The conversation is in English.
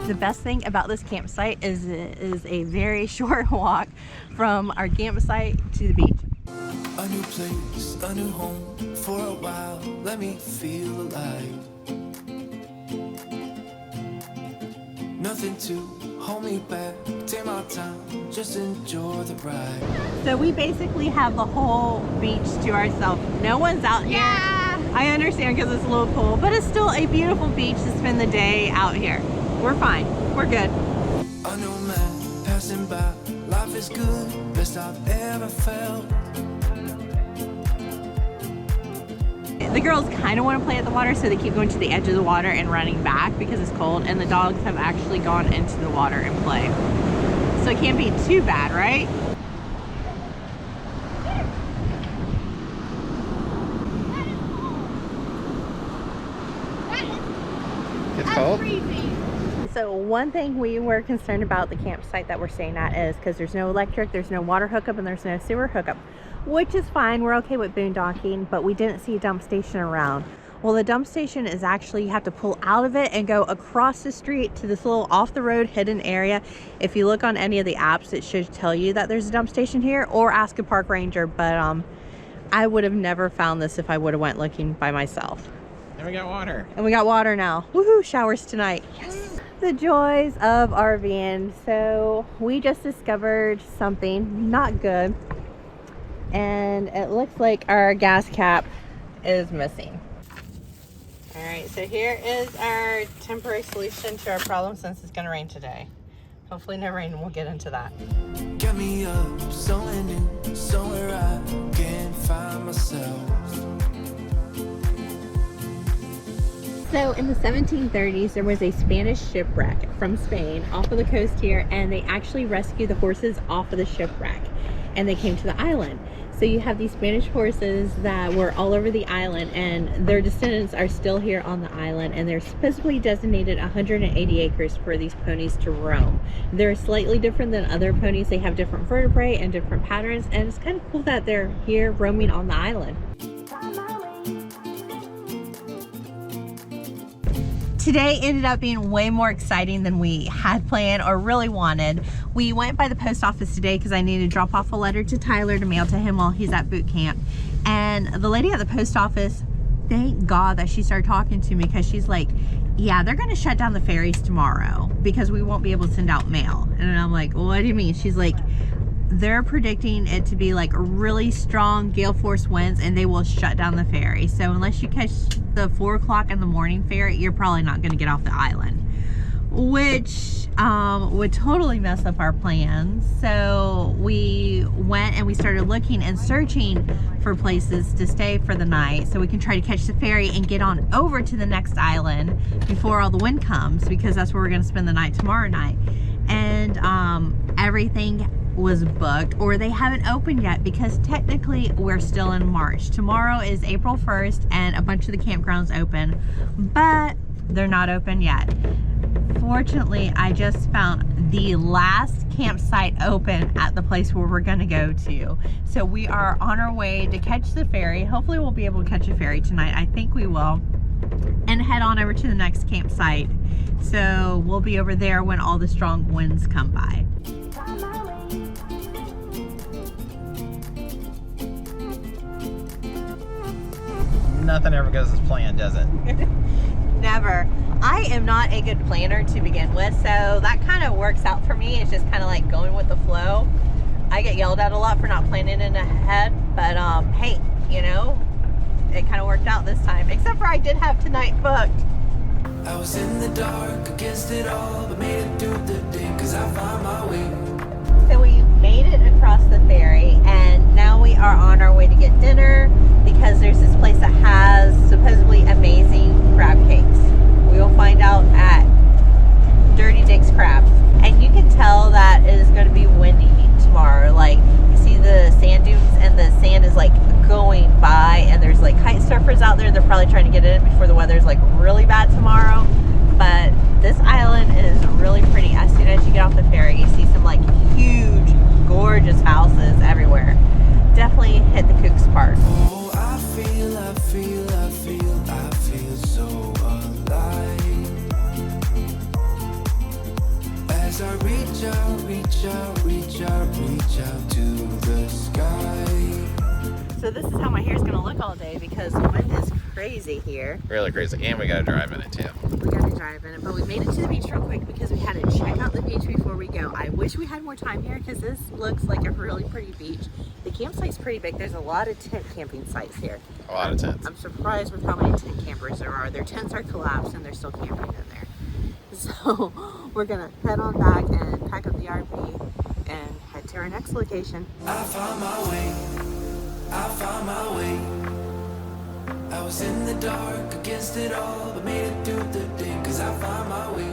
The best thing about this campsite is it is a very short walk from our campsite to the beach. A new place, a new home for a while. Let me feel alive. Nothing to hold me back. Take my time, just enjoy the ride. So we basically have the whole beach to ourselves. No one's out here. Yeah. I understand because it's a little cold, but it's still a beautiful beach to spend the day out here. We're fine. We're good. A new man passing by. Life is good, best I've ever felt. The girls kind of want to play at the water, so they keep going to the edge of the water and running back because it's cold, and the dogs have actually gone into the water and play. So it can't be too bad, right? It's cold? So one thing we were concerned about the campsite that we're staying at is because there's no electric, there's no water hookup, and there's no sewer hookup, which is fine. We're okay with boondocking, but we didn't see a dump station around. Well, the dump station is actually, you have to pull out of it and go across the street to this little off the road hidden area. If you look on any of the apps, it should tell you that there's a dump station here, or ask a park ranger, but I would have never found this if I would have went looking by myself. And we got water. And we got water now. Woohoo, showers tonight. Yes. The joys of RVing. So we just discovered something not good, and it looks like our gas cap is missing. All right, so here is our temporary solution to our problem since it's gonna rain today. Hopefully no rain, we'll get into that. Get me up, somewhere new, somewhere I can find myself. So in the 1730s, there was a Spanish shipwreck from Spain off of the coast here, and they actually rescued the horses off of the shipwreck, and they came to the island. So you have these Spanish horses that were all over the island, and their descendants are still here on the island, and they're specifically designated 180 acres for these ponies to roam. They're slightly different than other ponies. They have different vertebrae and different patterns, and it's kind of cool that they're here roaming on the island. Today ended up being way more exciting than we had planned or really wanted. We went by the post office today because I needed to drop off a letter to Tyler to mail to him while he's at boot camp. And the lady at the post office, thank God that she started talking to me, because she's like, yeah, they're gonna shut down the ferries tomorrow because we won't be able to send out mail. And I'm like, well, what do you mean? She's like, they're predicting it to be like really strong gale force winds, and they will shut down the ferry. So unless you catch the 4 o'clock in the morning ferry, you're probably not going to get off the island, which would totally mess up our plans. So we went and we started looking and searching for places to stay for the night so we can try to catch the ferry and get on over to the next island before all the wind comes, because that's where we're going to spend the night tomorrow night. And everything was booked, or they haven't opened yet, because technically we're still in March. Tomorrow is April 1st and a bunch of the campgrounds open, but they're not open yet. Fortunately, I just found the last campsite open at the place where we're gonna go to. So we are on our way to catch the ferry. Hopefully we'll be able to catch a ferry tonight. I think we will. And head on over to the next campsite. So we'll be over there when all the strong winds come by. Nothing ever goes as planned, does it? Never. I am not a good planner to begin with, so that kind of works out for me. It's just kind of like going with the flow. I get yelled at a lot for not planning in ahead, but hey, you know, it kind of worked out this time. Except for I did have tonight booked. I was in the dark against it all, but made it through the day, cause I found my way. So we made it across the ferry, and now we are on our way to get dinner, because there's this place that has supposedly amazing crab cakes. We will find out at Dirty Dick's Crab. And you can tell that it is going to be windy tomorrow. Like, you see the sand dunes, and the sand is like going by, and there's like kite surfers out there. They're probably trying to get in before the weather's like really bad tomorrow. But this island is really pretty. As soon as you get off the ferry, you see some like huge, gorgeous houses everywhere. Definitely hit the Kooks part. Oh, I feel so alive. reach out to the sky. So this is how my hair is going to look all day because the wind is crazy here. Really crazy. And we gotta drive in it too. We got to drive in it, but we made it to the beach real quick because we had to check out the beach before we go. I wish we had more time here because this looks like a really pretty beach. The campsite's pretty big. There's a lot of tent camping sites here. A lot of tents. I'm surprised with how many tent campers there are. Their tents are collapsed and they're still camping in there. So we're gonna head on back and pack up the RV and head to our next location. I found my way. I found my way. I was in the dark against it all, but made it through the day, 'cause I found my way.